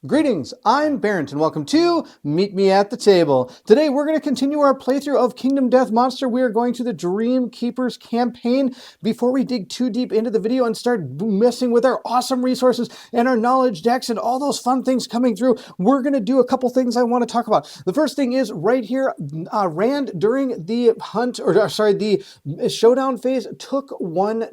Greetings, I'm Barrett and welcome to Meet Me at the Table. Today we're going to continue our playthrough of Kingdom Death Monster. We are going to the Dream Keepers campaign. Before we dig too deep into the video and start messing with our awesome resources and our knowledge decks and all those fun things coming through, we're going to do a couple things I want to talk about. The first thing is right here, Rand during the the showdown phase took one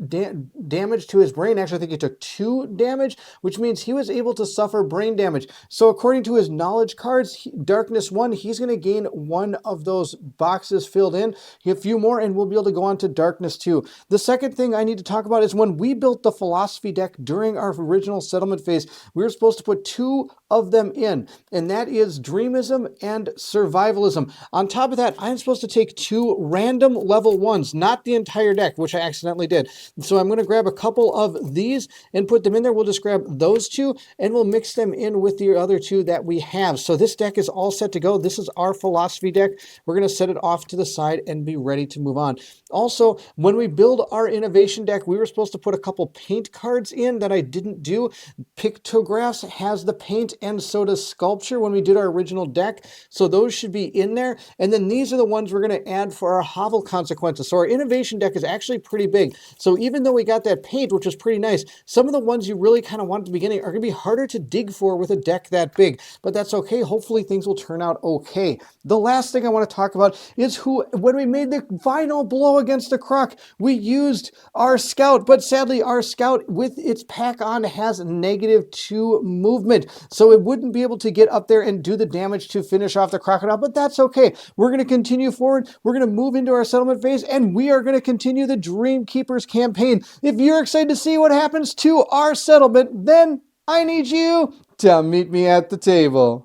damage to his brain. Actually, I think he took 2 damage, which means he was able to suffer brain damage. So according to his knowledge cards, Darkness 1, he's going to gain 1 of those boxes filled in, a few more, and we'll be able to go on to Darkness 2. The second thing I need to talk about is when we built the philosophy deck during our original settlement phase, we were supposed to put 2 of them in, and that is Dreamism and Survivalism. On top of that, I'm supposed to take 2 random level 1s, not the entire deck, which I accidentally did. So I'm going to grab a couple of these and put them in there. We'll just grab those 2 and we'll mix them in with the other 2 that we have. So this deck is all set to go. This is our philosophy deck. We're going to set it off to the side and be ready to move on. Also, when we build our innovation deck, we were supposed to put a couple paint cards in that I didn't do. Pictographs has the paint and so does sculpture when we did our original deck. So those should be in there. And then these are the ones we're going to add for our hovel consequences. So our innovation deck is actually pretty big. So even though we got that paint, which was pretty nice, some of the ones you really kind of want at the beginning are going to be harder to dig for with a deck that big, but that's okay. Hopefully things will turn out okay. The last thing I want to talk about is when we made the final blow against the Croc, we used our Scout, but sadly our Scout with its pack on has -2 movement, so it wouldn't be able to get up there and do the damage to finish off the crocodile, but that's okay. We're going to continue forward. We're going to move into our settlement phase, and we are going to continue the Dream Keepers campaign. If you're excited to see what happens to our settlement, then I need you to meet me at the table.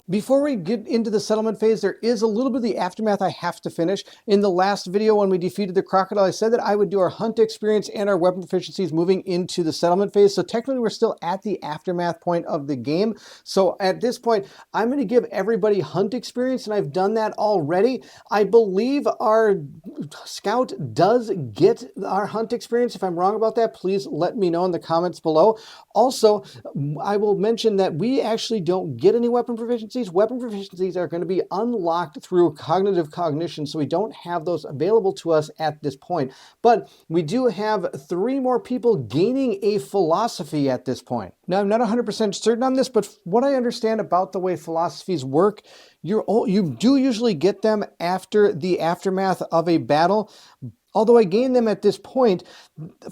Before we get into the settlement phase, there is a little bit of the aftermath I have to finish. In the last video when we defeated the crocodile, I said that I would do our hunt experience and our weapon proficiencies moving into the settlement phase. So technically we're still at the aftermath point of the game. So at this point, I'm going to give everybody hunt experience, and I've done that already. I believe our Scout does get our hunt experience. If I'm wrong about that, please let me know in the comments below. Also, I will mention that we actually don't get any weapon proficiencies. Weapon proficiencies are going to be unlocked through cognitive cognition, so we don't have those available to us at this point. But we do have 3 more people gaining a philosophy at this point. Now, I'm not 100% certain on this, but what I understand about the way philosophies work, you do usually get them after the aftermath of a battle. Although I gained them at this point,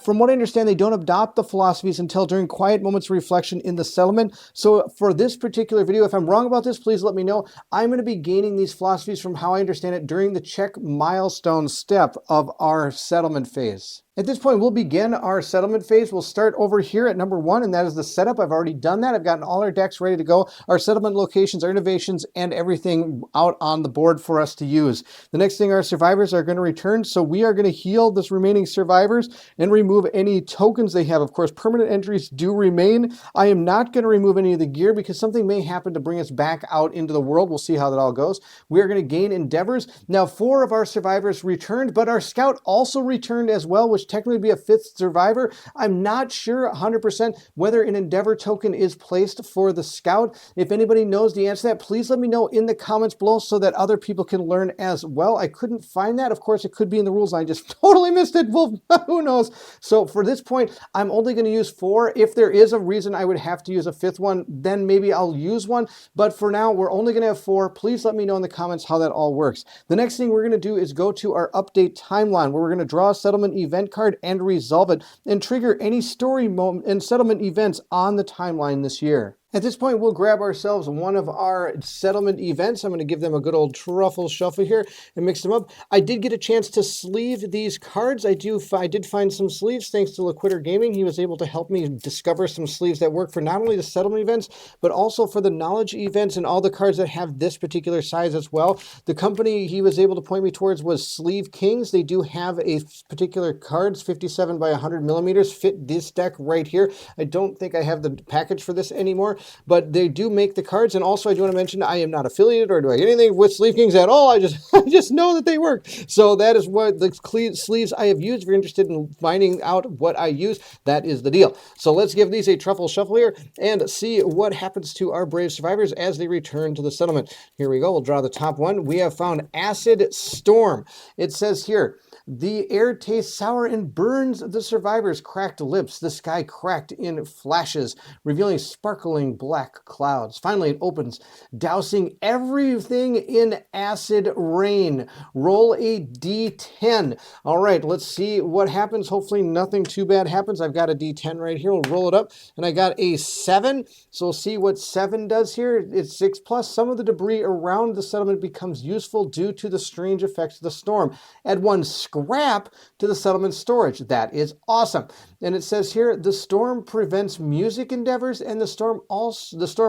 from what I understand, they don't adopt the philosophies until during quiet moments of reflection in the settlement. So for this particular video, if I'm wrong about this, please let me know. I'm going to be gaining these philosophies from how I understand it during the check milestone step of our settlement phase. At this point, we'll begin our settlement phase. We'll start over here at number 1, and that is the setup. I've already done that. I've gotten all our decks ready to go, our settlement locations, our innovations, and everything out on the board for us to use. The next thing, our survivors are going to return, so we are going to heal this remaining survivors and remove any tokens they have. Of course, permanent entries do remain. I am not going to remove any of the gear because something may happen to bring us back out into the world. We'll see how that all goes. We are going to gain endeavors. Now, 4 of our survivors returned, but our Scout also returned as well, which technically be a 5th survivor. I'm not sure 100% whether an endeavor token is placed for the Scout. If anybody knows the answer to that, please let me know in the comments below so that other people can learn as well. I couldn't find that. Of course, it could be in the rules. I just totally missed it. Well, who knows? So for this point, I'm only going to use 4. If there is a reason I would have to use a 5th one, then maybe I'll use one. But for now, we're only going to have 4. Please let me know in the comments how that all works. The next thing we're going to do is go to our update timeline, where we're going to draw a settlement event card and resolve it, and trigger any story moment and settlement events on the timeline this year. At this point, we'll grab ourselves one of our settlement events. I'm going to give them a good old truffle shuffle here and mix them up. I did get a chance to sleeve these cards. I did find some sleeves thanks to Liquitter Gaming. He was able to help me discover some sleeves that work for not only the settlement events, but also for the knowledge events and all the cards that have this particular size as well. The company he was able to point me towards was Sleeve Kings. They do have a particular cards, 57 by 100 millimeters, fit this deck right here. I don't think I have the package for this anymore, but they do make the cards. And also I do want to mention I am not affiliated or do I get anything with Sleeve Kings at all. I just know that they work. So that is what the sleeves I have used. If you're interested in finding out what I use, that is the deal. So let's give these a truffle shuffle here and see what happens to our brave survivors as they return to the settlement. Here we go. We'll draw the top one. We have found Acid Storm. It says here, the air tastes sour and burns the survivors' cracked lips. The sky cracked in flashes, revealing sparkling black clouds. Finally, it opens, dousing everything in acid rain. Roll a d10. All right, let's see what happens. Hopefully nothing too bad happens. I've got a d10 right here. We'll roll it up, and I got a 7. So we'll see what 7 does here. It's 6 plus. Some of the debris around the settlement becomes useful due to the strange effects of the storm. Add 1 scrap to the settlement storage. That is awesome. And it says here, the storm prevents music endeavors, and the storm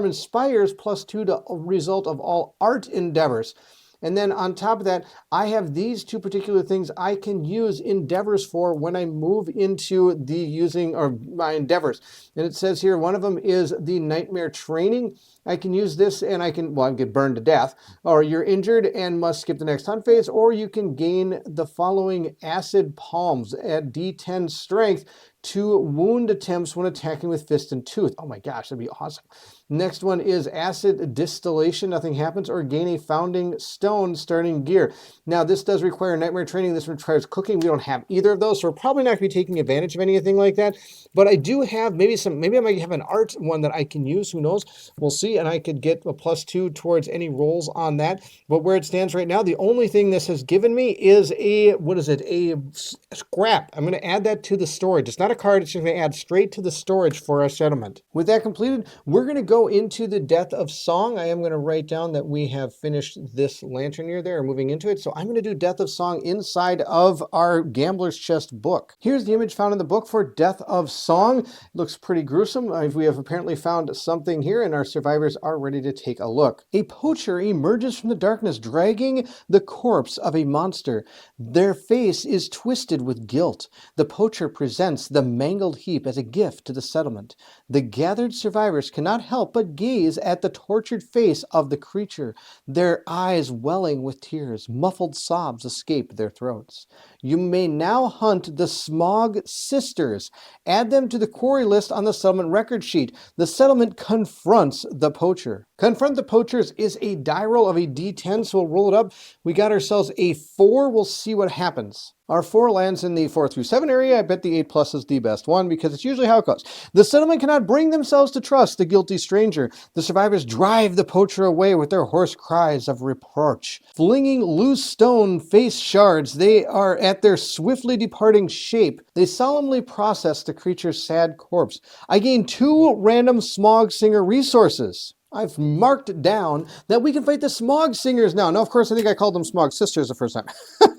inspires +2 to result of all art endeavors. And then on top of that, I have these 2 particular things I can use endeavors for when I move into the using or my endeavors. And it says here, one of them is the nightmare training. I can use this and I can get burned to death, or you're injured and must skip the next hunt phase, or you can gain the following acid palms at D10 strength to wound attempts when attacking with fist and tooth. Oh my gosh, that'd be awesome. Next one is acid distillation, nothing happens, or gain a founding stone starting gear. Now this does require nightmare training. This requires cooking. We don't have either of those, so we're probably not going to be taking advantage of anything like that. But I do have maybe I might have an art one that I can use. Who knows? We'll see. And I could get a +2 towards any rolls on that. But where it stands right now, the only thing this has given me is a scrap. I'm going to add that to the storage. It's not a card. It's just going to add straight to the storage for our settlement. With that completed, we're going to go into the Death of Song. I am going to write down that we have finished this lantern near there, moving into it. So I'm going to do Death of Song inside of our Gambler's Chest book. Here's the image found in the book for Death of Song. It looks pretty gruesome. We have apparently found something here, and our survivors are ready to take a look. A poacher emerges from the darkness, dragging the corpse of a monster. Their face is twisted with guilt. The poacher presents the mangled heap as a gift to the settlement. The gathered survivors cannot help but gaze at the tortured face of the creature, their eyes welling with tears. Muffled sobs escape their throats. You may now hunt the Smog Sisters. Add them to the quarry list on the settlement record sheet. The settlement confronts the poacher. Confront the poachers is a die roll of a d10, so we'll roll it up. We got ourselves a 4. We'll see what happens. Our 4 lands in the 4 through 7 area. I bet the 8 plus is the best one because it's usually how it goes. The settlement cannot bring themselves to trust the guilty stranger. The survivors drive the poacher away with their hoarse cries of reproach. Flinging loose stone face shards, they are at their swiftly departing shape. They solemnly process the creature's sad corpse. I gain 2 random Smog Singer resources. I've marked down that we can fight the Smog Singers now. Now, of course, I think I called them Smog Sisters the first time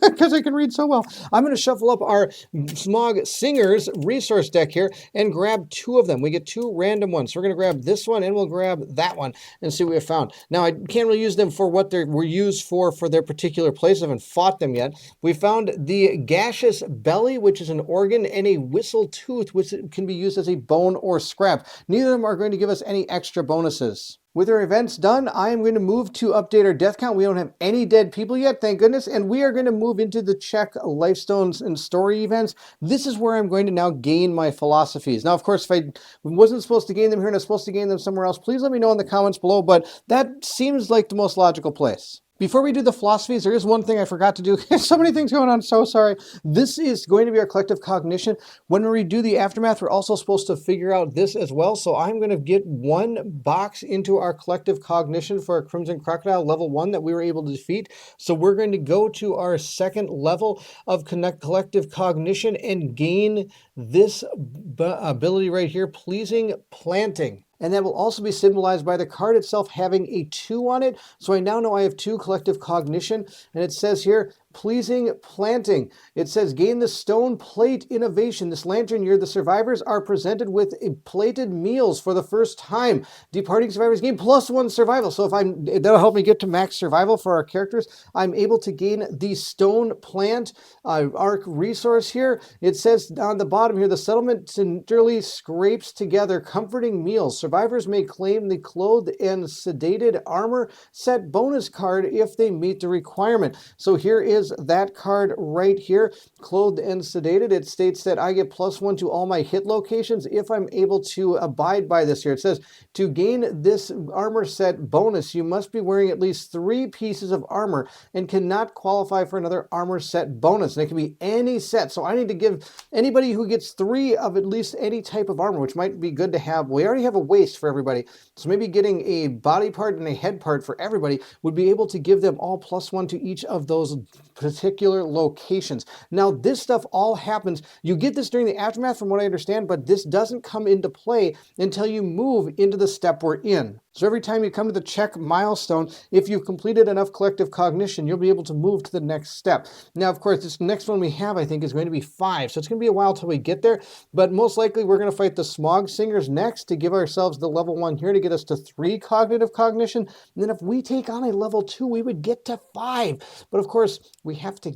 because I can read so well. I'm going to shuffle up our Smog Singers resource deck here and grab 2 of them. We get 2 random ones. So we're going to grab this one and we'll grab that one and see what we found. Now, I can't really use them for what they were used for their particular place. I haven't fought them yet. We found the Gaseous Belly, which is an organ, and a Whistle Tooth, which can be used as a bone or scrap. Neither of them are going to give us any extra bonuses. With our events done, I am going to move to update our death count. We don't have any dead people yet, thank goodness, and we are going to move into the check lifestones and story events. This is where I'm going to now gain my philosophies. Now, of course, if I wasn't supposed to gain them here and I'm supposed to gain them somewhere else, please let me know in the comments below, but that seems like the most logical place. Before we do the philosophies, there is one thing I forgot to do. There's so many things going on, so sorry. This is going to be our collective cognition. When we do the aftermath, we're also supposed to figure out this as well. So I'm going to get one box into our collective cognition for our Crimson Crocodile level 1 that we were able to defeat. So we're going to go to our second level of collective cognition and gain this ability right here, Pleasing Planting. And that will also be symbolized by the card itself having a 2 on it. So I now know I have 2 collective cognition. And it says here, Pleasing Planting. It says, gain the Stone Plate Innovation. This lantern year, the survivors are presented with plated meals for the first time. Departing survivors gain +1 survival. So that'll help me get to max survival for our characters. I'm able to gain the Stone Plant arc resource here. It says on the bottom here, the settlement tenderly scrapes together comforting meals. Survivors may claim the clothed and sedated armor set bonus card if they meet the requirement. So here is that card right here, Clothed and Sedated. It states that I get +1 to all my hit locations if I'm able to abide by this here. It says, to gain this armor set bonus, you must be wearing at least 3 pieces of armor and cannot qualify for another armor set bonus. And it can be any set. So I need to give anybody who gets 3 of at least any type of armor, which might be good to have. We already have a waist for everybody. So maybe getting a body part and a head part for everybody would be able to give them all +1 to each of those particular locations. Now, this stuff all happens. You get this during the aftermath from what I understand, but this doesn't come into play until you move into the step we're in. So every time you come to the check milestone, if you've completed enough collective cognition, you'll be able to move to the next step. Now, of course, this next one we have, I think, is going to be 5. So it's going to be a while till we get there, but most likely we're going to fight the Smog Singers next to give ourselves the level 1 here to get us to 3 cognitive cognition. And then if we take on a level 2, we would get to 5. But of course, we have to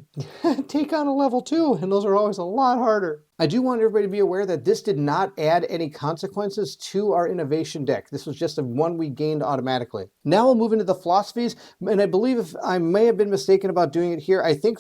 take on a level 2, and those are always a lot harder. I do want everybody to be aware that this did not add any consequences to our innovation deck. This was just a one we gained automatically. Now we'll move into the philosophies, and I believe if I may have been mistaken about doing it here, I think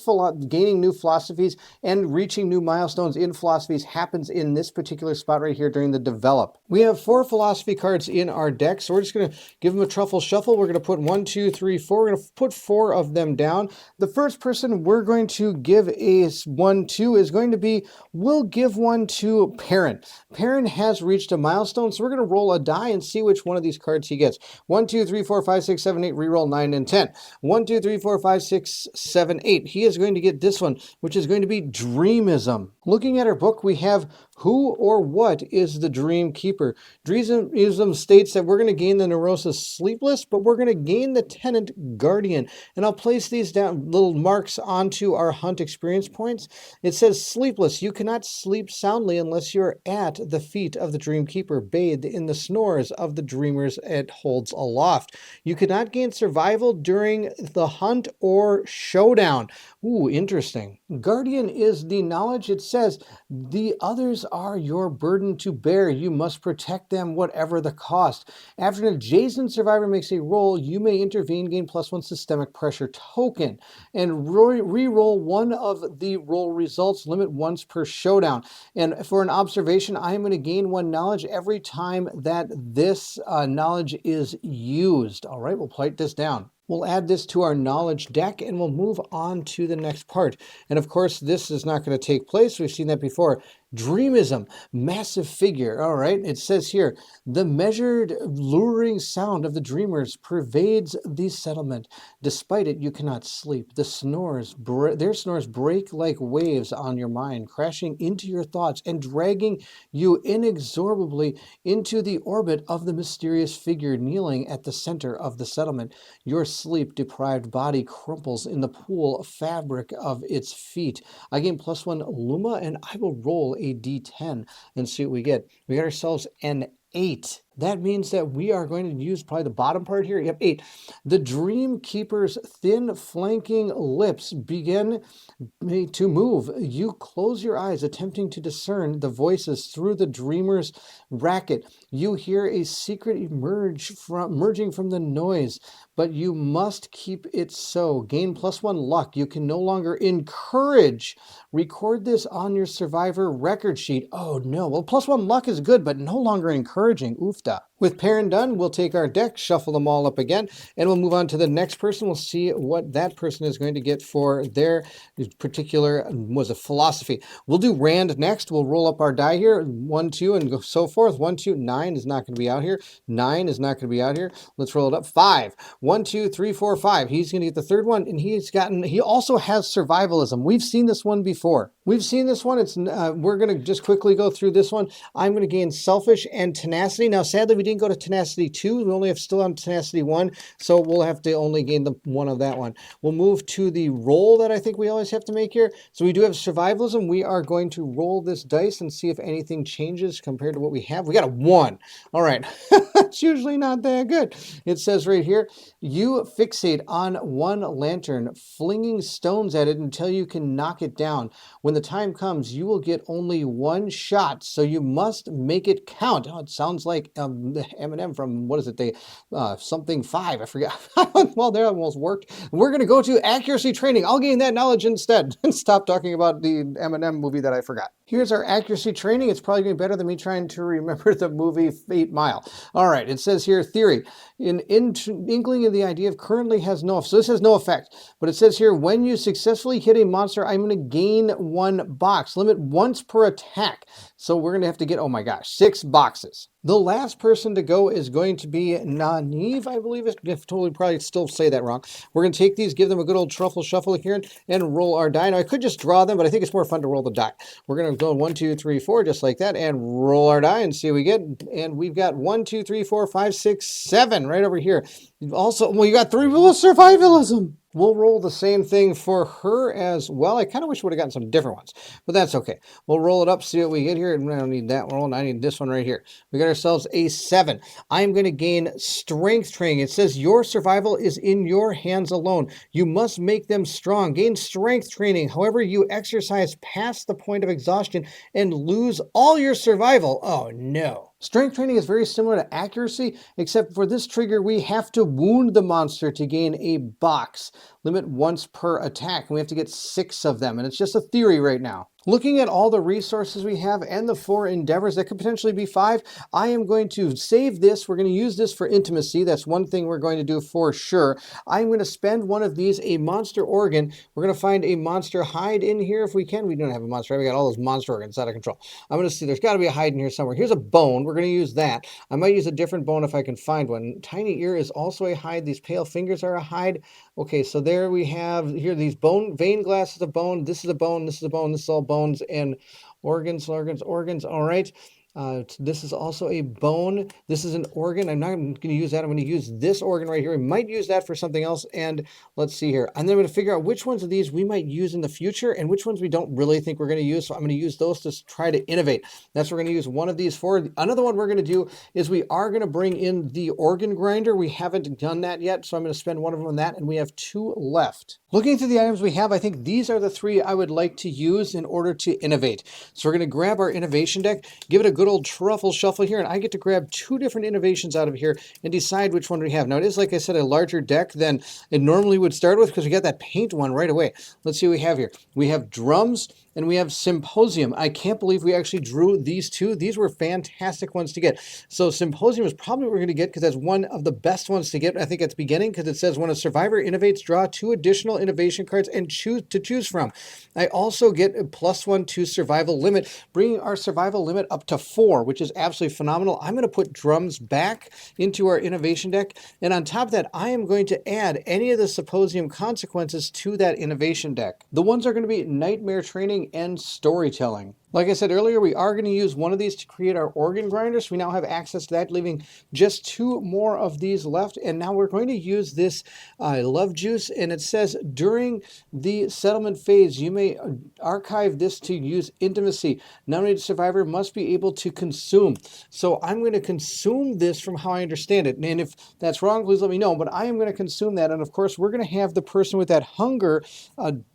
gaining new philosophies and reaching new milestones in philosophies happens in this particular spot right here during the develop. We have 4 philosophy cards in our deck, so we're just going to give them a truffle shuffle. We're going to put 1, 2, 3, 4. We're going to put 4 of them down. The first person we're going to give a 1 to is going to be, we'll give one to Perrin. Perrin has reached a milestone, so we're going to roll a die and see which one of these cards he gets. 1, 2, 3, 4, 5, 6, 7, 8, reroll 9 and 10. 1, 2, 3, 4, 5, 6, 7, 8. He is going to get this one, which is going to be Dreamism. Looking at our book, we have who or what is the Dream Keeper. Dreamism states that we're going to gain the Neurosis Sleepless, but we're going to gain the Tenant Guardian. And I'll place these down, little marks onto our hunt experience points. It says Sleepless. You cannot sleep soundly unless you're at the feet of the Dream Keeper, bathed in the snores of the dreamers it holds aloft. You cannot gain survival during the hunt or showdown. Ooh, interesting. Guardian is the knowledge. It says the others are your burden to bear. You must protect them whatever the cost. After an adjacent survivor makes a roll, you may intervene, gain +1 systemic pressure token, and re-roll one of the roll results, limit once per showdown. And for an observation, I am going to gain 1 knowledge every time that this knowledge is used. All right, we'll plate this down. We'll add this to our knowledge deck and we'll move on to the next part. And of course, this is not going to take place. We've seen that before. Dreamism, massive figure. All right, it says here, the measured, luring sound of the dreamers pervades the settlement. Despite it, you cannot sleep. Their snores break like waves on your mind, crashing into your thoughts and dragging you inexorably into the orbit of the mysterious figure kneeling at the center of the settlement. Your sleep-deprived body crumples in the pool fabric of its feet. I gain +1 Luma, and I will roll a d10 and see what we get. We got ourselves an 8. That means that we are going to use probably the bottom part here. Yep, 8. The Dream Keeper's thin flanking lips begin to move. You close your eyes, attempting to discern the voices through the dreamer's racket. You hear a secret emerging from the noise, but you must keep it so. Gain +1 luck. You can no longer encourage. Record this on your survivor record sheet. Oh no. Well, +1 luck is good, but no longer encouraging. Oofda. With Perrin done, we'll take our deck, shuffle them all up again, and we'll move on to the next person. We'll see what that person is going to get for their particular, was a philosophy. We'll do Rand next. We'll roll up our die here, 1, 2, and go so forth. 1, 2, 9 is not going to be out here. 9 is not going to be out here. Let's roll it up. 5. 1, 2, 3, 4, 5. He's going to get the third one, and he also has survivalism. We've seen this one before. We've seen this one. It's we're going to just quickly go through this one. I'm going to gain selfish and tenacity. Now, sadly, we didn't go to tenacity 2. We only have still on tenacity 1, so we'll have to only gain the one of that one. We'll move to the roll that I think we always have to make here. So we do have survivalism. We are going to roll this dice and see if anything changes compared to what we have. We got a 1. All right. It's usually not that good. It says right here, you fixate on one lantern, flinging stones at it until you can knock it down. When the time comes, you will get only 1 shot, so you must make it count. Oh, it sounds like the M&M from, what is it, something 5, I forgot. Well, that almost worked. We're going to go to accuracy training. I'll gain that knowledge instead and stop talking about the M&M movie that I forgot. Here's our accuracy training. It's probably going to be better than me trying to remember the movie 8 Mile. All right, it says here, theory. Inkling of the idea of currently has no, so this has no effect. But it says here, when you successfully hit a monster, I'm going to gain 1 box. Limit once per attack. So we're going to have to get, oh my gosh, 6 boxes. The last person to go is going to be Naive, I believe. I totally probably still say that wrong. We're going to take these, give them a good old truffle shuffle here, and roll our die. Now, I could just draw them, but I think it's more fun to roll the die. We're going to go 1, 2, 3, 4, just like that, and roll our die and see what we get. And we've got 1, 2, 3, 4, 5, 6, 7 right over here. Also, well, you got 3 rules of survivalism. We'll roll the same thing for her as well. I kind of wish we would have gotten some different ones, but that's okay. We'll roll it up, see what we get here. I don't need that roll. I need this one right here. We got ourselves a 7. I'm going to gain strength training. It says your survival is in your hands alone. You must make them strong. Gain strength training. However, you exercise past the point of exhaustion and lose all your survival. Oh no. Strength training is very similar to accuracy, except for this trigger, we have to wound the monster to gain a box. Limit once per attack, and we have to get 6 of them, and it's just a theory right now. Looking at all the resources we have and the 4 endeavors, that could potentially be 5, I am going to save this. We're going to use this for intimacy. That's one thing we're going to do for sure. I'm going to spend one of these, a monster organ. We're going to find a monster hide in here if we can. We don't have a monster. We got all those monster organs out of control. I'm going to see. There's got to be a hide in here somewhere. Here's a bone. We're going to use that. I might use a different bone if I can find one. Tiny ear is also a hide. These pale fingers are a hide. Okay, so there we have here these vein glasses of bone. This is a bone. This is a bone. This is all bones and organs. All right. This is also a bone. This is an organ. I'm not going to use that. I'm going to use this organ right here. We might use that for something else. And let's see here. And then I'm going to figure out which ones of these we might use in the future and which ones we don't really think we're going to use. So I'm going to use those to try to innovate. That's what we're going to use one of these for. Another one we're going to do is we are going to bring in the organ grinder. We haven't done that yet. So I'm going to spend one of them on that. And we have 2 left. Looking through the items we have, I think these are the 3 I would like to use in order to innovate. So we're going to grab our innovation deck, give it a good old truffle shuffle here, and I get to grab 2 different innovations out of here and decide which one we have. Now, it is, like I said, a larger deck than it normally would start with because we got that paint one right away. Let's see what we have here. We have drums and we have symposium. I can't believe we actually drew these 2. These were fantastic ones to get. So symposium is probably what we're going to get because that's one of the best ones to get, I think, at the beginning, because it says when a survivor innovates, draw 2 additional innovation cards and choose from. I also get a +1 to survival limit, bringing our survival limit up to 4, which is absolutely phenomenal. I'm going to put drums back into our innovation deck. And on top of that, I am going to add any of the symposium consequences to that innovation deck. The ones are going to be nightmare training and storytelling. Like I said earlier, we are going to use one of these to create our organ grinder. So we now have access to that, leaving just 2 more of these left. And now we're going to use this love juice. And it says during the settlement phase, you may archive this to use intimacy. Nominated survivor must be able to consume. So I'm going to consume this from how I understand it. And if that's wrong, please let me know. But I am going to consume that. And of course, we're going to have the person with that hunger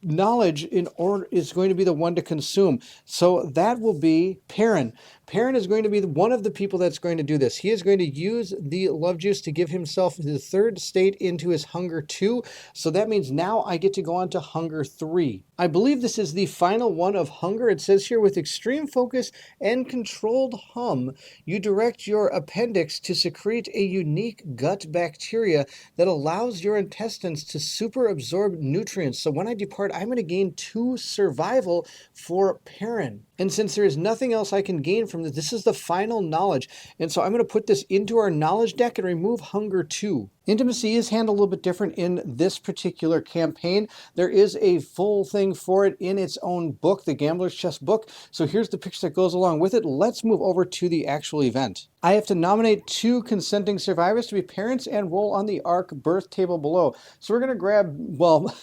knowledge in order is going to be the one to consume. So that will be Perrin. Perrin is going to be one of the people that's going to do this. He is going to use the love juice to give himself the third state into his hunger 2. So that means now I get to go on to hunger 3. I believe this is the final one of hunger. It says here, with extreme focus and controlled hum, you direct your appendix to secrete a unique gut bacteria that allows your intestines to super absorb nutrients. So when I depart, I'm going to gain 2 survival for Perrin. And since there is nothing else I can gain from this, this is the final knowledge. And so I'm going to put this into our knowledge deck and remove hunger 2. Intimacy is handled a little bit different in this particular campaign. There is a full thing for it in its own book, the Gambler's Chest book. So here's the picture that goes along with it. Let's move over to the actual event. I have to nominate 2 consenting survivors to be parents and roll on the ARC birth table below. So we're going to grab, well,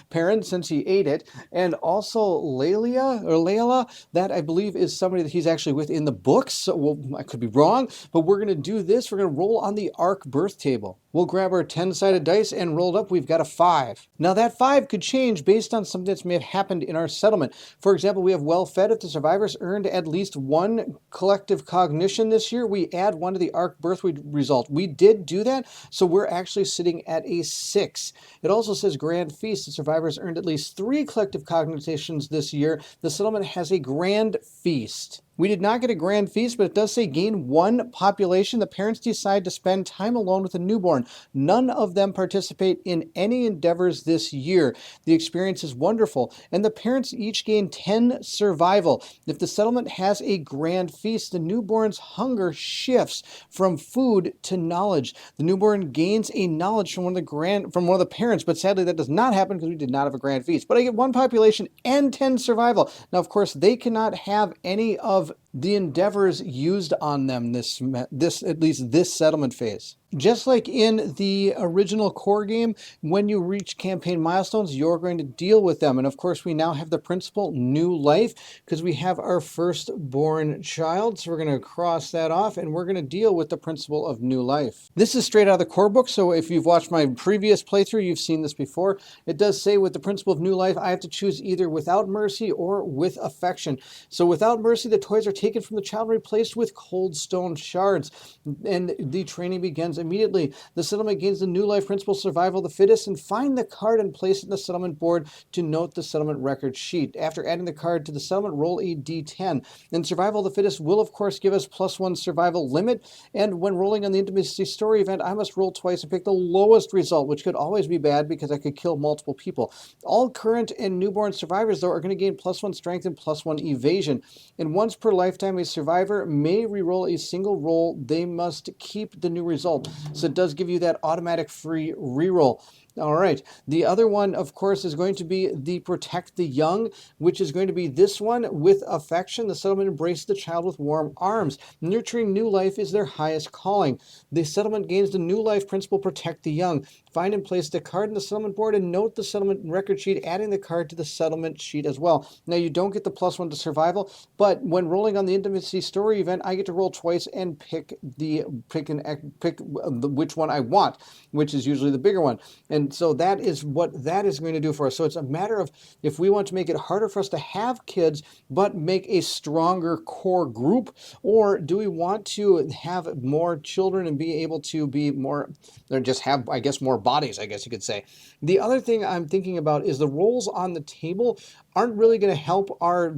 Perrin, since he ate it, and also Layla, that I believe is somebody that he's actually with in the books. So I could be wrong, but we're going to do this. We're going to roll on the ARC birth table. We'll grab our 10-sided dice and rolled up, we've got a 5. Now that 5 could change based on something that may have happened in our settlement. For example, we have well-fed. If the survivors earned at least 1 collective cognition this year, we add 1 to the ARC birth result. We did do that, so we're actually sitting at a 6. It also says grand feast. The survivors earned at least 3 collective cognitions this year. The settlement has a grand feast. We did not get a grand feast, but it does say gain 1 population. The parents decide to spend time alone with a newborn. None of them participate in any endeavors this year. The experience is wonderful, and the parents each gain 10 survival. If the settlement has a grand feast, the newborn's hunger shifts from food to knowledge. The newborn gains a knowledge from one of the parents, but sadly that does not happen because we did not have a grand feast. But I get 1 population and 10 survival. Now, of course, they cannot have any of the endeavors used on them at least this settlement phase. Just like in the original core game, when you reach campaign milestones, you're going to deal with them. And of course, we now have the principle new life because we have our firstborn child. So we're going to cross that off and we're going to deal with the principle of new life. This is straight out of the core book. So if you've watched my previous playthrough, you've seen this before. It does say with the principle of new life, I have to choose either without mercy or with affection. So without mercy, the toys are taken from the child and replaced with cold stone shards. And the training begins immediately. The settlement gains the new life principle, survival of the fittest, and find the card and place it in the settlement board to note the settlement record sheet. After adding the card to the settlement, roll a d10. And survival of the fittest will, of course, give us +1 survival limit. And when rolling on the intimacy story event, I must roll twice and pick the lowest result, which could always be bad because I could kill multiple people. All current and newborn survivors, though, are going to gain +1 strength and +1 evasion. And once per lifetime, a survivor may reroll a single roll. They must keep the new result. So it does give you that automatic free reroll. All right. The other one, of course, is going to be the Protect the Young, which is going to be this one with affection. The settlement embraces the child with warm arms. Nurturing new life is their highest calling. The settlement gains the new life principle, Protect the Young. Find and place the card in the settlement board and note the settlement record sheet, adding the card to the settlement sheet as well. Now, you don't get the +1 to survival, but when rolling on the intimacy story event, I get to roll twice and pick which one I want, which is usually the bigger one. And so that is what that is going to do for us. So it's a matter of if we want to make it harder for us to have kids, but make a stronger core group, or do we want to have more children and be able to be more, or just have, I guess, more bodies, I guess you could say. The other thing I'm thinking about is the rolls on the table aren't really going to help our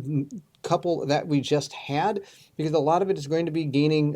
couple that we just had, because a lot of it is going to be gaining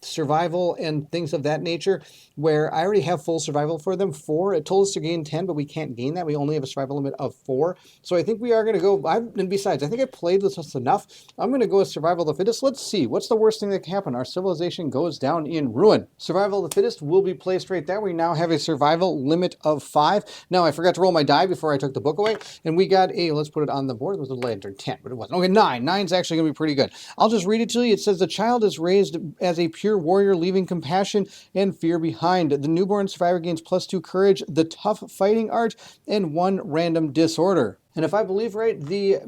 survival and things of that nature, where I already have full survival for them. 4, it told us to gain 10, but we can't gain that. We only have a survival limit of 4. So I think we are going to go, and besides, I think I played with this enough. I'm going to go with survival of the fittest. Let's see, what's the worst thing that can happen? Our civilization goes down in ruin. Survival of the fittest will be placed right there. We now have a survival limit of 5. Now, I forgot to roll my die before I took the book away, and we got a, let's put it on the board, it was a lantern 10, but it wasn't. Okay, 9. 9's actually going to be pretty good. I'll just read it to you. It says, the child is raised as a pure warrior, leaving compassion and fear behind. The newborn survivor gains +2 courage, the tough fighting art, and 1 random disorder. And if I believe right, the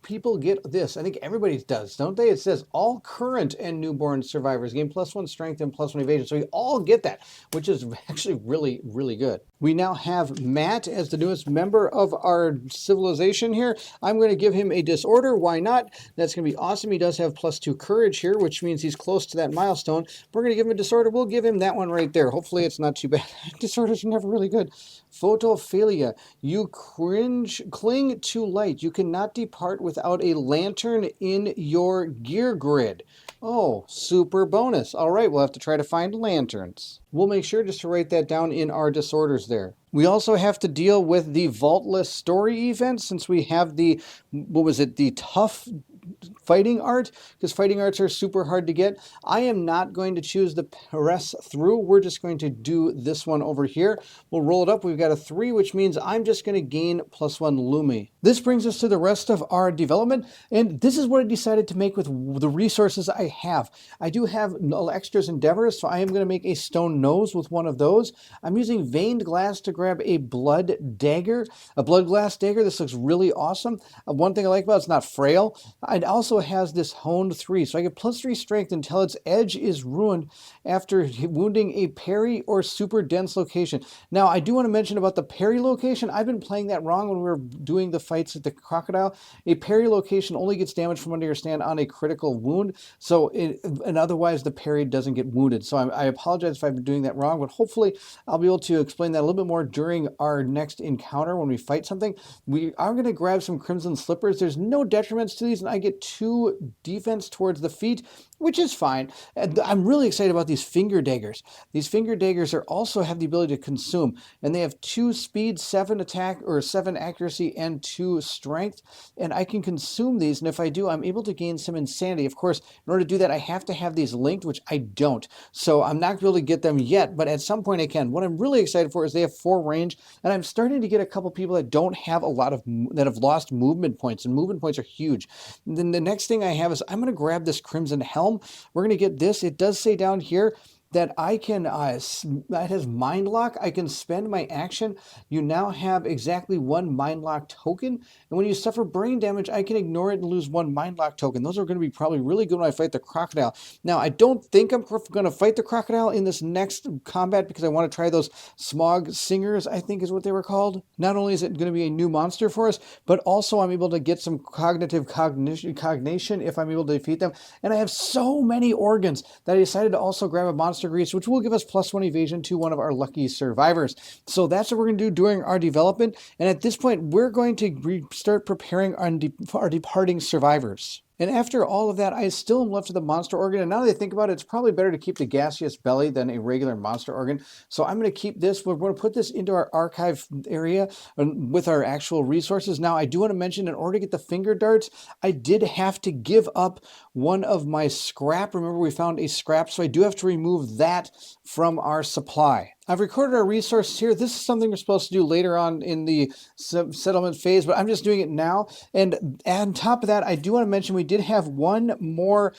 people get this? I think everybody does, don't they? It says all current and newborn survivors gain +1 strength and +1 evasion. So we all get that, which is actually really, really good. We now have Matt as the newest member of our civilization here. I'm going to give him a disorder. Why not? That's going to be awesome. He does have +2 courage here, which means he's close to that milestone. We're going to give him a disorder. We'll give him that one right there. Hopefully it's not too bad. Disorders are never really good. Photophilia. You cling to light. You cannot depart without a lantern in your gear grid. Oh, super bonus. All right, we'll have to try to find lanterns. We'll make sure just to write that down in our disorders there. We also have to deal with the vaultless story event since we have the, what was it, the tough fighting art, because fighting arts are super hard to get. I am not going to choose the press through. We're just going to do this one over here. We'll roll it up. We've got a 3, which means I'm just going to gain +1 Lumi. This brings us to the rest of our development, and this is what I decided to make with the resources I have. I do have extras endeavors, so I am going to make a stone nose with one of those. I'm using veined glass to grab a blood glass dagger. This looks really awesome. One thing I like about it's not frail. It also has this honed 3, so I get +3 strength until its edge is ruined after wounding a parry or super dense location. Now, I do want to mention about the parry location. I've been playing that wrong when we were doing the fights at the crocodile. A parry location only gets damage from under your stand on a critical wound, and otherwise the parry doesn't get wounded. So I apologize if I've been doing that wrong, but hopefully I'll be able to explain that a little bit more during our next encounter when we fight something. We are going to grab some crimson slippers. There's no detriments to these, and I get 2 defense towards the feet, which is fine. And I'm really excited about these finger daggers. These finger daggers also have the ability to consume, and they have 2 speed, 7 attack, or 7 accuracy, and 2 strength, and I can consume these, and if I do, I'm able to gain some insanity. Of course, in order to do that, I have to have these linked, which I don't, so I'm not going to be able to get them yet, but at some point I can. What I'm really excited for is they have 4 range, and I'm starting to get a couple people that don't have a lot of, that have lost movement points, and movement points are huge. And then the next thing I have is I'm going to grab this Crimson Helm. We're going to get this. It does say down here that I can, that has Mind Lock. I can spend my action. You now have exactly 1 Mind Lock token. And when you suffer brain damage, I can ignore it and lose 1 Mind Lock token. Those are going to be probably really good when I fight the crocodile. Now, I don't think I'm going to fight the crocodile in this next combat because I want to try those Smog Singers, I think is what they were called. Not only is it going to be a new monster for us, but also I'm able to get some cognition if I'm able to defeat them. And I have so many organs that I decided to also grab a monster grease, which will give us +1 evasion to one of our lucky survivors. So that's what we're going to do during our development. And at this point, we're going to start preparing our departing survivors. And after all of that, I still am left with a monster organ. And now that I think about it, it's probably better to keep the gaseous belly than a regular monster organ. So I'm going to keep this. We're going to put this into our archive area with our actual resources. Now, I do want to mention, in order to get the finger darts, I did have to give up one of my scrap. Remember, we found a scrap, so I do have to remove that from our supply. I've recorded our resources here. This is something we're supposed to do later on in the settlement phase, but I'm just doing it now. And on top of that, I do want to mention we did have one more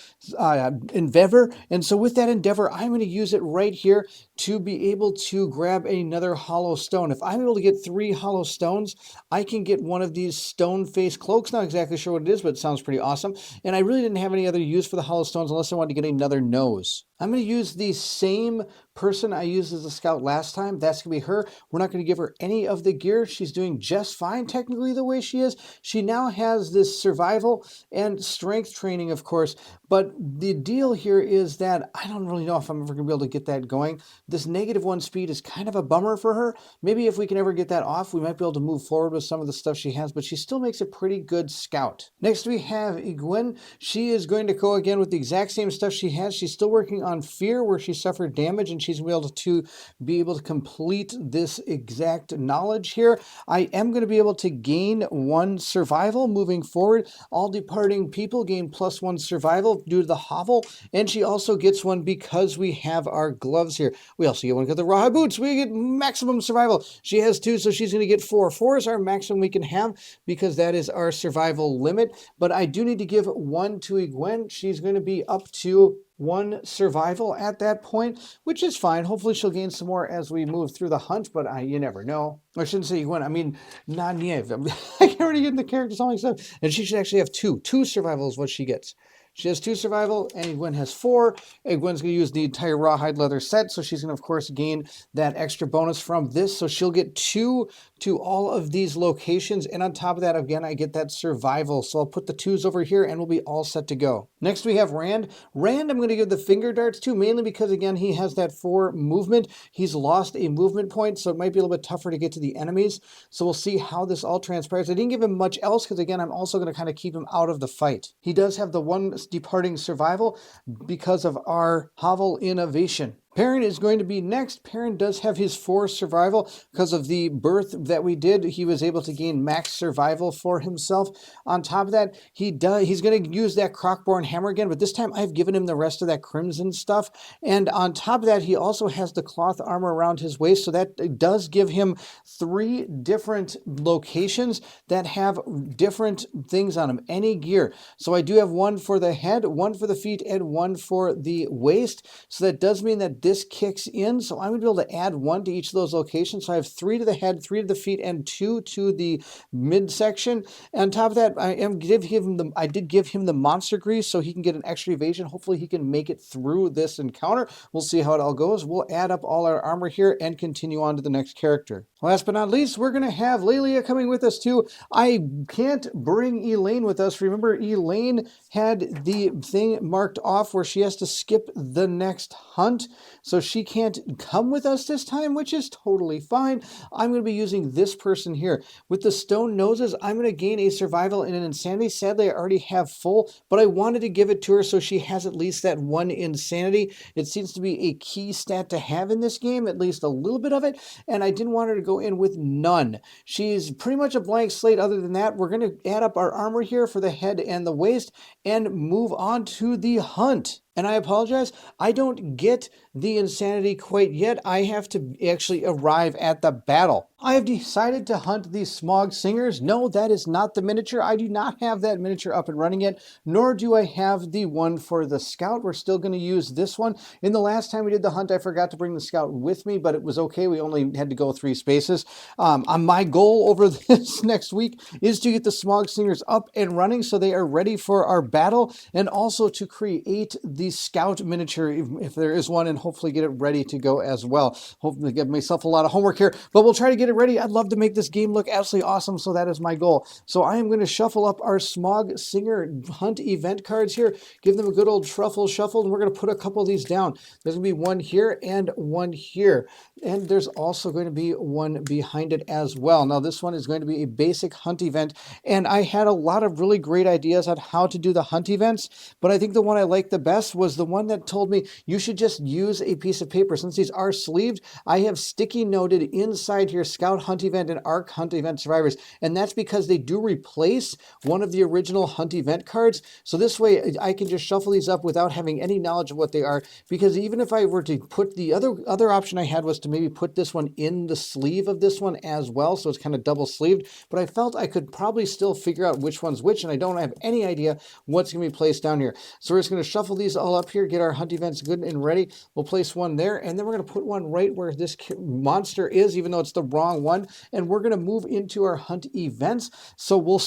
endeavor. And so with that endeavor, I'm going to use it right here to be able to grab another hollow stone. If I'm able to get 3 hollow stones, I can get one of these stone face cloaks. Not exactly sure what it is, but it sounds pretty awesome. And I really didn't have any other use for the hollow stones unless I wanted to get another nose. I'm going to use the same person I used as a scout last time. That's going to be her. We're not going to give her any of the gear. She's doing just fine technically the way she is. She now has this survival and strength training, of course. But the deal here is that I don't really know if I'm ever going to be able to get that going. This -1 speed is kind of a bummer for her. Maybe if we can ever get that off, we might be able to move forward with some of the stuff she has, but she still makes a pretty good scout. Next, we have Egwene. She is going to go again with the exact same stuff she has. She's still working on fear, where she suffered damage, and she's able to complete this exact knowledge here. I am going to be able to gain 1 survival moving forward. All departing people gain +1 survival. due to the hovel, and she also gets one because we have our gloves here. We also get one because of the rawhide boots. We get maximum survival. She has 2, so she's going to get 4. 4 is our maximum we can have because that is our survival limit. But I do need to give 1 to Egwene. She's going to be up to 1 survival at that point, which is fine. Hopefully she'll gain some more as we move through the hunt, but you never know. I shouldn't say Egwene, I mean Nynaeve. I can't really get in the characters all stuff. And she should actually have 2. 2 survival is what she gets. She has 2 survival, and Egwene has 4. Egwene's going to use the entire rawhide leather set, so she's going to, of course, gain that extra bonus from this. So she'll get 2 to all of these locations, and on top of that, again, I get that survival. So I'll put the 2s over here, and we'll be all set to go. Next, we have Rand. Rand, I'm going to give the finger darts to, mainly because, again, he has that 4 movement. He's lost a movement point, so it might be a little bit tougher to get to the enemies. So we'll see how this all transpires. I didn't give him much else, because, again, I'm also going to kind of keep him out of the fight. He does have the 1 departing survival because of our hovel innovation. Perrin is going to be next. Perrin does have his 4 survival because of the birth that we did. He was able to gain max survival for himself. On top of that, he's going to use that Crockborn hammer again, but this time I've given him the rest of that crimson stuff. And on top of that, he also has the cloth armor around his waist, so that does give him 3 different locations that have different things on him, any gear. So I do have 1 for the head, 1 for the feet, and 1 for the waist. So that does mean that this kicks in, so I'm going to be able to add 1 to each of those locations. So I have 3 to the head, 3 to the feet, and 2 to the midsection. And on top of that, I did give him the monster grease so he can get an extra evasion. Hopefully he can make it through this encounter. We'll see how it all goes. We'll add up all our armor here and continue on to the next character. Last but not least, we're going to have Lelia coming with us too. I can't bring Elaine with us. Remember, Elaine had the thing marked off where she has to skip the next hunt. So she can't come with us this time, which is totally fine. I'm going to be using this person here. With the stone noses, I'm going to gain a survival and an insanity. Sadly, I already have full, but I wanted to give it to her so she has at least that 1 insanity. It seems to be a key stat to have in this game, at least a little bit of it, and I didn't want her to go in with none. She's pretty much a blank slate. Other than that, we're going to add up our armor here for the head and the waist and move on to the hunt. And I apologize, I don't get the insanity quite yet. I have to actually arrive at the battle. I have decided to hunt these Smog Singers. No, that is not the miniature. I do not have that miniature up and running yet, nor do I have the one for the Scout. We're still going to use this one. In the last time we did the hunt, I forgot to bring the Scout with me, but it was okay. We only had to go 3 spaces. My goal over this next week is to get the Smog Singers up and running so they are ready for our battle, and also to create the Scout miniature if there is one, and hopefully get it ready to go as well. Hopefully give myself a lot of homework here, but we'll try to get it ready. I'd love to make this game look absolutely awesome, so that is my goal. So I am going to shuffle up our Smog Singer Hunt event cards here, give them a good old truffle shuffle, and we're going to put a couple of these down. There's going to be 1 here and 1 here, and there's also going to be 1 behind it as well. Now this one is going to be a basic hunt event, and I had a lot of really great ideas on how to do the hunt events, but I think the one I liked the best was the one that told me you should just use a piece of paper. Since these are sleeved, I have sticky noted inside here Scout Hunt Event and Arc Hunt Event Survivors, and that's because they do replace one of the original Hunt Event cards. So this way I can just shuffle these up without having any knowledge of what they are, because even if I were to put the other option I had was to maybe put this one in the sleeve of this one as well, so it's kind of double sleeved, but I felt I could probably still figure out which one's which, and I don't have any idea what's going to be placed down here. So we're just going to shuffle these all up here, get our hunt events good and ready. We'll place 1 there, and then we're going to put 1 right where this monster is, even though it's the wrong one, and we're going to move into our hunt events. So I'm going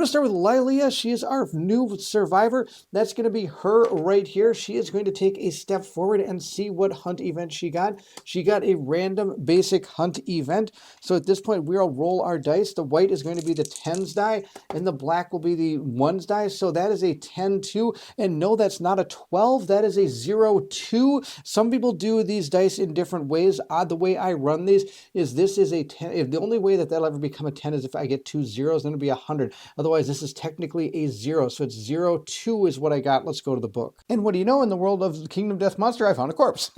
to start with Lilia. She is our new survivor. That's going to be her right here. She is going to take a step forward and see what hunt event she got. She got a random basic hunt event. So at this point, we'll roll our dice. The white is going to be the 10s die, and the black will be the 1s die. So that is a 10-2, and no, that's not a 12. That is a 0-2. Some people do these dice in different ways. The way I run these is this is a 10. If the only way that that'll ever become a 10 is if I get 2 zeros, then it'll be 100. Otherwise, this is technically a 0. So it's 0-2 is what I got. Let's go to the book. And what do you know, in the world of Kingdom Death Monster, I found a corpse.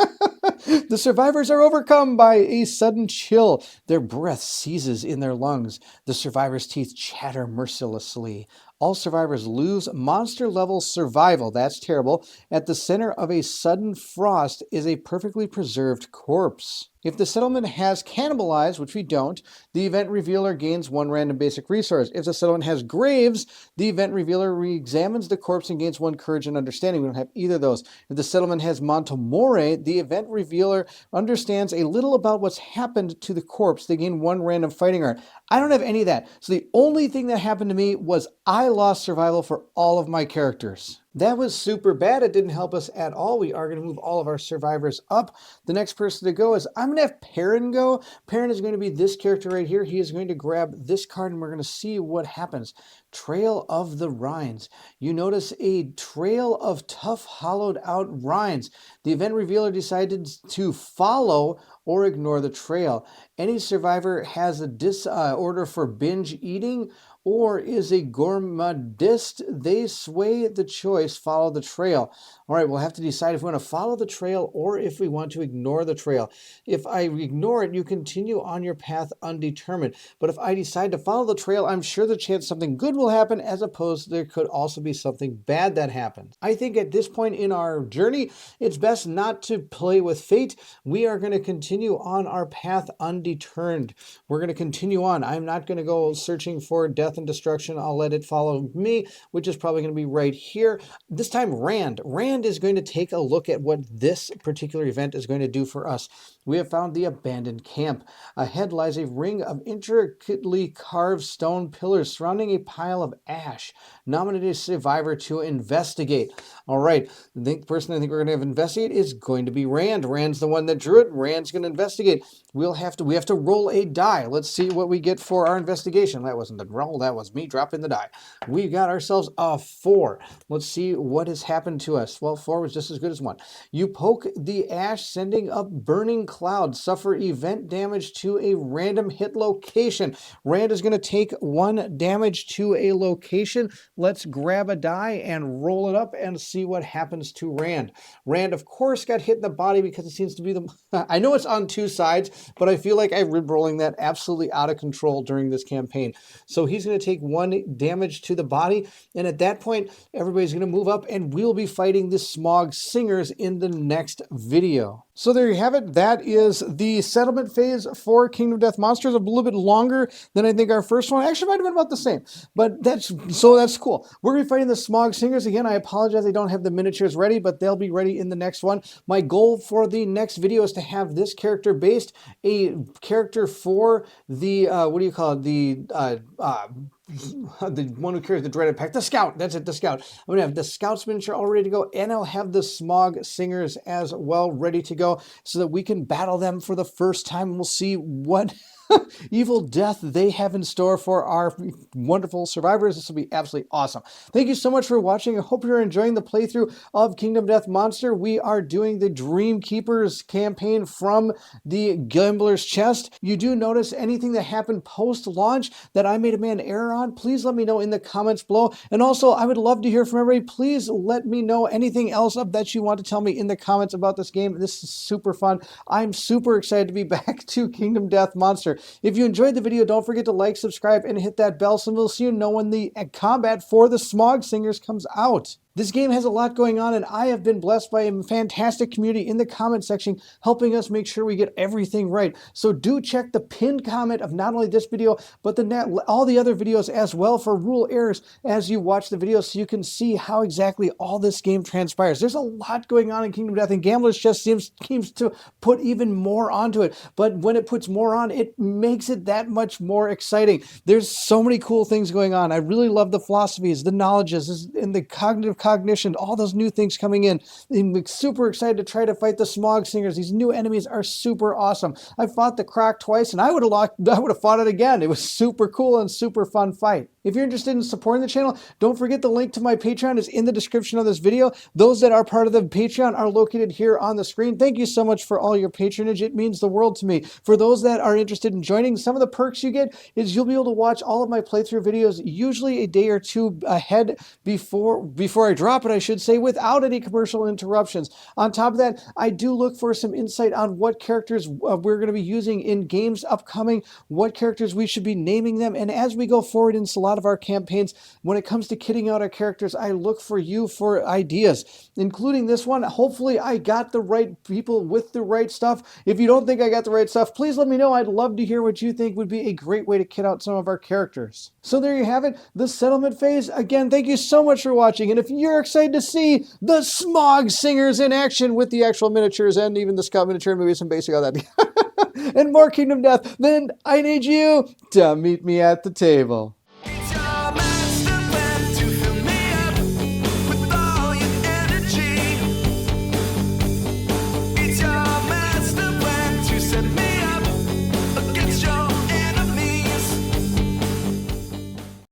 The survivors are overcome by a sudden chill. Their breath seizes in their lungs. The survivors' teeth chatter mercilessly. All survivors lose monster level survival. That's terrible. At the center of a sudden frost is a perfectly preserved corpse. If the settlement has cannibalized, which we don't, the event revealer gains 1 random basic resource. If the settlement has graves, the event revealer re-examines the corpse and gains 1 courage and understanding. We don't have either of those. If the settlement has Montemore, the event revealer understands a little about what's happened to the corpse. They gain 1 random fighting art. I don't have any of that. So the only thing that happened to me was I lost survival for all of my characters. That was super bad. It didn't help us at all. We are going to move all of our survivors up. The next person to go is, I'm going to have Perrin go. Perrin is going to be this character right here. He is going to grab this card and we're going to see what happens. Trail of the Rinds. You notice a trail of tough, hollowed out rinds. The event revealer decided to follow or ignore the trail. Any survivor has a disorder for binge eating or is a gourmandist. They sway the choice, follow the trail. All right, we'll have to decide if we want to follow the trail or if we want to ignore the trail. If I ignore it, you continue on your path undetermined. But if I decide to follow the trail, I'm sure the chance something good will happen, as opposed there could also be something bad that happens. I think at this point in our journey, it's best not to play with fate. We are going to continue on our path undeterred. We're going to continue on. I'm not going to go searching for death and destruction. I'll let it follow me, which is probably going to be right here. This time, Rand is going to take a look at what this particular event is going to do for us. We have found the abandoned camp. Ahead lies a ring of intricately carved stone pillars surrounding a pile of ash. Nominate a survivor to investigate. All right, the person I think we're going to have investigate is going to be Rand. Rand's the one that drew it. Rand's going to investigate. We have to roll a die. Let's see what we get for our investigation. That wasn't the roll. That was me dropping the die. We got ourselves a 4. Let's see what has happened to us. Well, 4 was just as good as 1. You poke the ash, sending up burning clouds. Suffer event damage to a random hit location. Rand is going to take 1 damage to a location. Let's grab a die and roll it up and see what happens to Rand. Rand, of course, got hit in the body because it seems to be the... I know it's on 2 sides, but I feel like I've been rolling that absolutely out of control during this campaign. So he's going to take 1 damage to the body, and at that point, everybody's going to move up, and we'll be fighting the Smog Singers in the next video. So there you have it. That is the settlement phase for Kingdom of Death Monsters. A little bit longer than I think our first one. Actually, might have been about the same, but that's cool. We're going to be fighting the Smog Singers. Again, I apologize I don't have the miniatures ready, but they'll be ready in the next one. My goal for the next video is to have this character based, a character for the, what do you call it? The one who carries the dreaded pack, the scout. That's it, the scout. I'm going to have the scout's miniature all ready to go, and I'll have the Smog Singers as well ready to go so that we can battle them for the first time. We'll see what evil death they have in store for our wonderful survivors. This will be absolutely awesome. Thank you so much for watching. I hope you're enjoying the playthrough of Kingdom Death Monster. We are doing the Dream Keepers campaign from the Gambler's Chest. You do notice anything that happened post-launch that I made a man error on, please let me know in the comments below. And also, I would love to hear from everybody. Please let me know anything else that you want to tell me in the comments about this game. This is super fun. I'm super excited to be back to Kingdom Death Monster. If you enjoyed the video, don't forget to like, subscribe, and hit that bell so we'll see you know when the combat for the Smog Singers comes out. This game has a lot going on, and I have been blessed by a fantastic community in the comment section helping us make sure we get everything right. So do check the pinned comment of not only this video, but all the other videos as well for rule errors as you watch the video so you can see how exactly all this game transpires. There's a lot going on in Kingdom Death, and Gambler's Chest seems to put even more onto it. But when it puts more on, it makes it that much more exciting. There's so many cool things going on. I really love the philosophies, the knowledges, and the cognition, all those new things coming in. I'm super excited to try to fight the Smog Singers. These new enemies are super awesome. I fought the Croc twice, and I would have fought it again. It was super cool and super fun fight. If you're interested in supporting the channel, don't forget the link to my Patreon is in the description of this video. Those that are part of the Patreon are located here on the screen. Thank you so much for all your patronage. It means the world to me. For those that are interested in joining, some of the perks you get is you'll be able to watch all of my playthrough videos usually a day or two ahead before I drop it, I should say, without any commercial interruptions. On top of that, I do look for some insight on what characters we're going to be using in games upcoming, what characters we should be naming them, and as we go forward in Solana lot of our campaigns, when it comes to kitting out our characters, I look for you for ideas, including this one. Hopefully I got the right people with the right stuff. If you don't think I got the right stuff, please let me know. I'd love to hear what you think would be a great way to kit out some of our characters. So there you have it, the settlement phase. Again, thank you so much for watching. And if you're excited to see the Smog Singers in action with the actual miniatures and even the Scout miniature and maybe some basic all that and more Kingdom Death, then I need you to meet me at the table.